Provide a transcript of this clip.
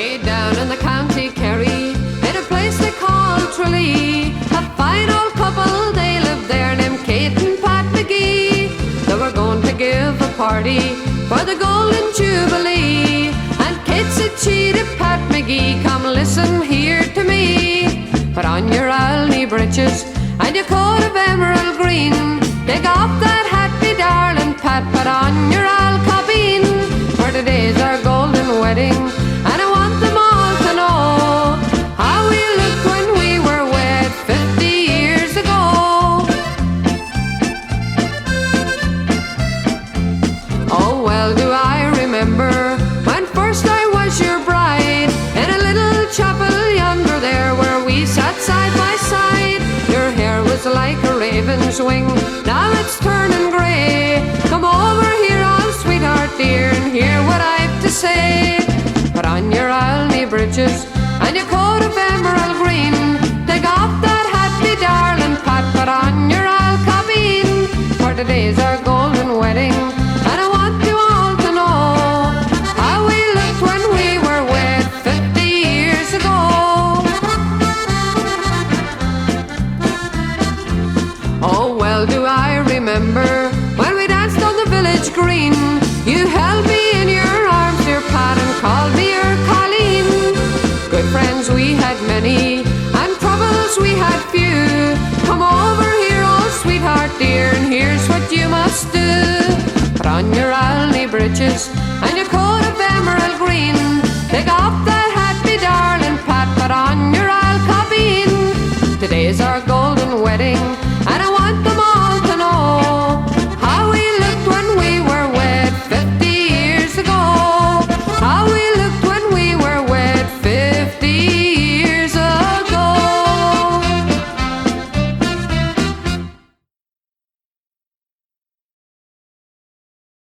Way down in the county Kerry, in a place they call Tralee, a fine old couple, they lived there, named Kate and Pat McGee. They were going to give a party for the golden Jubilee, and Kate said she to Pat McGee, come listen here to me. Put on your Alney breeches and your coat of emerald green, take off that hat, me darling Pat, put on your alcabeen, for today's our golden wedding, and I want them all to know how we looked when we were wed 50 years ago. Oh, well do I remember when first I was your bride, in a little chapel yonder there where we sat side by side. Your hair was like a raven's wing, now it's turning grey. Come over here, oh sweetheart dear, and hear what I've to say. Put on your Alney breeches and your coat of emerald green, take off that hat, me darling Pat, put on your alcabeen, for today's our golden wedding, and I want you all to know how we looked when we were wed 50 years ago. Oh, well do I remember when we danced on the village green, you held me in your arms, dear Pat, and called me your Colleen. Good friends we had many, and troubles we had few. Come over here, oh sweetheart dear, and here's what you must do. Put on your Alney breeches